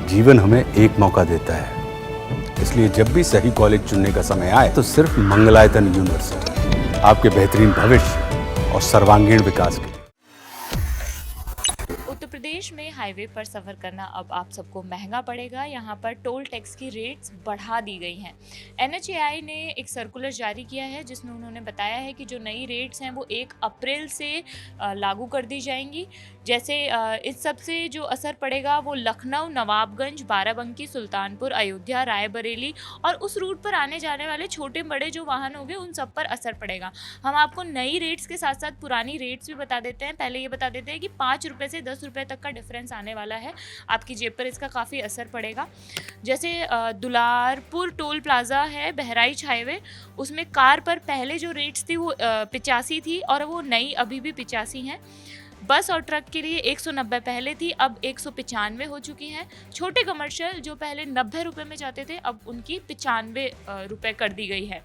जीवन हमें एक मौका देता है, इसलिए जब भी सही कॉलेज चुनने का समय आए तो सिर्फ मंगलायतन यूनिवर्सिटी आपके बेहतरीन भविष्य और सर्वांगीण विकास के लिए। उत्तर प्रदेश में हाईवे पर सफ़र करना अब आप सबको महंगा पड़ेगा। यहाँ पर टोल टैक्स की रेट्स बढ़ा दी गई हैं। NHAI ने एक सर्कुलर जारी किया है जिसमें उन्होंने बताया है कि जो नई रेट्स हैं वो 1 अप्रैल से लागू कर दी जाएंगी। जैसे इस सब से जो असर पड़ेगा वो लखनऊ, नवाबगंज, बाराबंकी, सुल्तानपुर, अयोध्या, रायबरेली और उस रूट पर आने जाने वाले छोटे बड़े जो वाहन होंगे उन सब पर असर पड़ेगा। हम आपको नई रेट्स के साथ साथ पुरानी रेट्स भी बता देते हैं। पहले ये बता देते हैं कि 5 रुपये से 10 रुपये तक का डिफरेंस आने वाला है। आपकी जेब पर इसका काफ़ी असर पड़ेगा। जैसे दुलारपुर टोल प्लाज़ा है बहराइच हाईवे, उसमें कार पर पहले जो रेट्स थी वो 85 थी और वो नई अभी भी 85 हैं। बस और ट्रक के लिए 190 पहले थी, अब 195 हो चुकी हैं। छोटे कमर्शियल जो पहले 90 रुपये में जाते थे अब उनकी 95 रुपये कर दी गई है।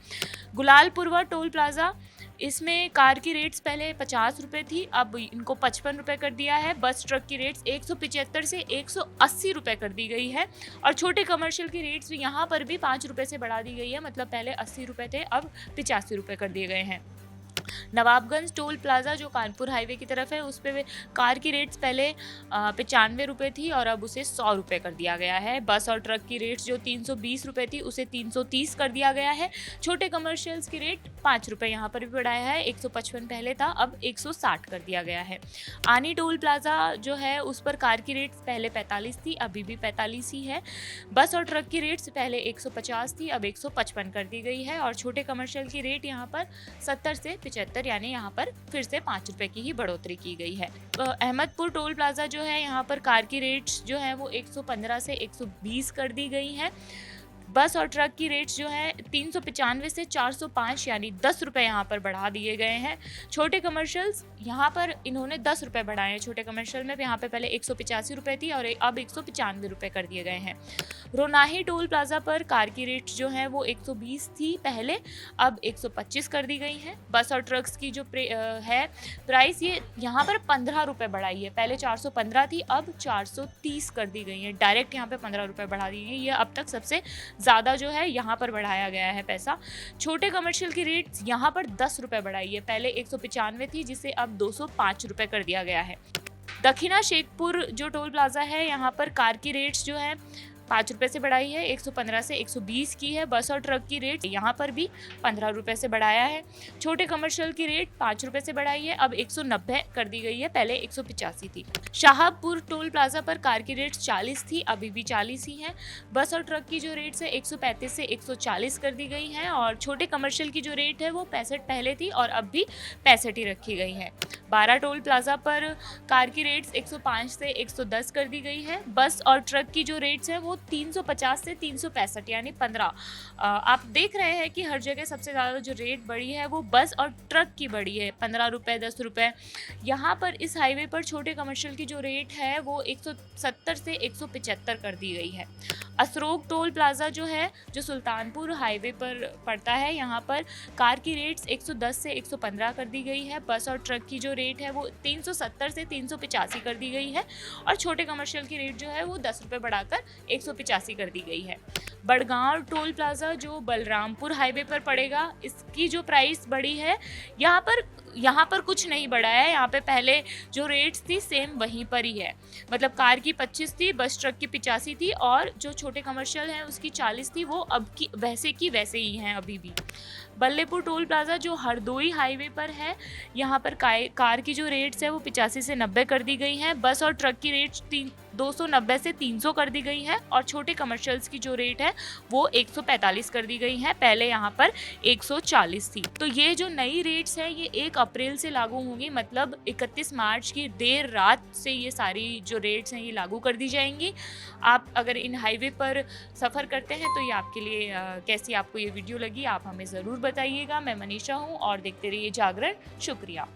गुलालपुरवा टोल प्लाज़ा, इसमें कार की रेट्स पहले 50 रुपये थी, अब इनको 55 रुपये कर दिया है। बस ट्रक की रेट्स 175 से 180 रुपये कर दी गई है और छोटे कमर्शियल की रेट्स भी यहाँ पर भी 5 रुपये से बढ़ा दी गई है। मतलब पहले 80 रुपये थे, अब 85 रुपये कर दिए गए हैं। नवाबगंज टोल प्लाज़ा जो कानपुर हाईवे की तरफ है उस पर कार की रेट्स पहले 95 रुपये थी और अब उसे 100 रुपये कर दिया गया है। बस और ट्रक की रेट्स जो 320 रुपये थी उसे 330 कर दिया गया है। छोटे कमर्शियल्स की रेट 5 रुपये यहाँ पर भी बढ़ाया है, 155 पहले था अब 160 कर दिया गया है। आनी टोल प्लाज़ा जो है उस पर कार की रेट्स पहले 45 थी, अभी भी 45 ही है। बस और ट्रक की रेट्स पहले 150 थी, अब 155 कर दी गई है और छोटे कमर्शियल की रेट यहाँ पर 70 से 75 यानी यहाँ पर फिर से 5 रुपये की ही बढ़ोतरी की गई है। अहमदपुर टोल प्लाज़ा जो है यहाँ पर कार की रेट्स जो है वो 115 से 120 कर दी गई हैं। बस और ट्रक की रेट्स जो है 395 से 405 यानी 10 रुपये यहाँ पर बढ़ा दिए गए हैं। छोटे कमर्शियल्स यहाँ पर इन्होंने 10 रुपये बढ़ाए हैं। छोटे कमर्शियल में यहाँ पे पहले 185 रुपये थी और अब 195 रुपये कर दिए गए हैं। रोनाही टोल प्लाज़ा पर कार की रेट्स जो है वो 120 थी पहले, अब 125 कर दी गई हैं। बस और ट्रक्स की जो है प्राइस ये यहाँ पर 15 रुपये बढ़ाई है, पहले 415 थी अब 430 कर दी गई है। डायरेक्ट यहाँ पे 15 रुपये बढ़ा दी गई। ये अब तक सबसे ज़्यादा जो है यहाँ पर बढ़ाया गया है पैसा। छोटे कमर्शियल की रेट्स यहाँ पर 10 रुपये बढ़ाई है, पहले 195 थी जिसे अब 205 रुपये कर दिया गया है। दक्षिणा शेखपुर जो टोल प्लाज़ा है यहाँ पर कार की रेट्स जो है 5 रुपये से बढ़ाई है, 115 से 120 की है। बस और ट्रक की रेट यहाँ पर भी 15 रुपये से बढ़ाया है। छोटे कमर्शियल की रेट 5 रुपये से बढ़ाई है, अब 190 कर दी गई है, पहले 185 थी। शाहपुर टोल प्लाज़ा पर कार की रेट 40 थी, अभी भी 40 ही हैं। बस और ट्रक की जो रेट्स है 135 से 140 कर दी गई हैं और छोटे कमर्शियल की जो रेट है वो 65 पहले थी और अब भी 65 ही रखी गई है। 12 टोल प्लाज़ा पर कार की रेट्स 105 से 110 कर दी गई है। बस और ट्रक की जो रेट्स हैं वो 350 से 365 यानी 15। आप देख रहे हैं कि हर जगह सबसे ज़्यादा जो रेट बढ़ी है वो बस और ट्रक की बढ़ी है, 15 रुपये 10 रुपये। यहाँ पर इस हाईवे पर छोटे कमर्शियल की जो रेट है वो 170 से 175 कर दी गई है। असरोग टोल प्लाज़ा जो है जो सुल्तानपुर हाईवे पर पड़ता है, यहाँ पर कार की रेट्स 110 से 115 कर दी गई है। बस और ट्रक की जो रेट है वो 370 से 385 कर दी गई है और छोटे कमर्शियल की रेट जो है वो 10 रुपये बढ़ाकर 185 कर दी गई है। बड़गांव टोल प्लाज़ा जो बलरामपुर हाईवे पर पड़ेगा, इसकी जो प्राइस बढ़ी है यहाँ पर कुछ नहीं बढ़ा है। यहाँ पे पहले जो रेट्स थी सेम वहीं पर ही है, मतलब कार की 25 थी, बस ट्रक की 85 थी और जो छोटे कमर्शियल हैं उसकी 40 थी, वो अब की वैसे ही हैं अभी भी। बल्लेपुर टोल प्लाज़ा जो हरदोई हाईवे पर है, यहाँ पर कार की जो रेट्स है वो 85 से 90 कर दी गई हैं। बस और ट्रक की रेट्स 290 से 300 कर दी गई है और छोटे कमर्शियल्स की जो रेट है वो 145 कर दी गई है, पहले यहाँ पर 140 थी। तो ये जो नई रेट्स है ये 1 अप्रैल से लागू होंगी, मतलब 31 मार्च की देर रात से ये सारी जो रेट्स हैं ये लागू कर दी जाएंगी। आप अगर इन हाईवे पर सफ़र करते हैं तो ये आपके लिए कैसी आपको ये वीडियो लगी आप हमें ज़रूर बताइएगा। मैं मनीषा हूँ और देखते रहिए जागरण। शुक्रिया।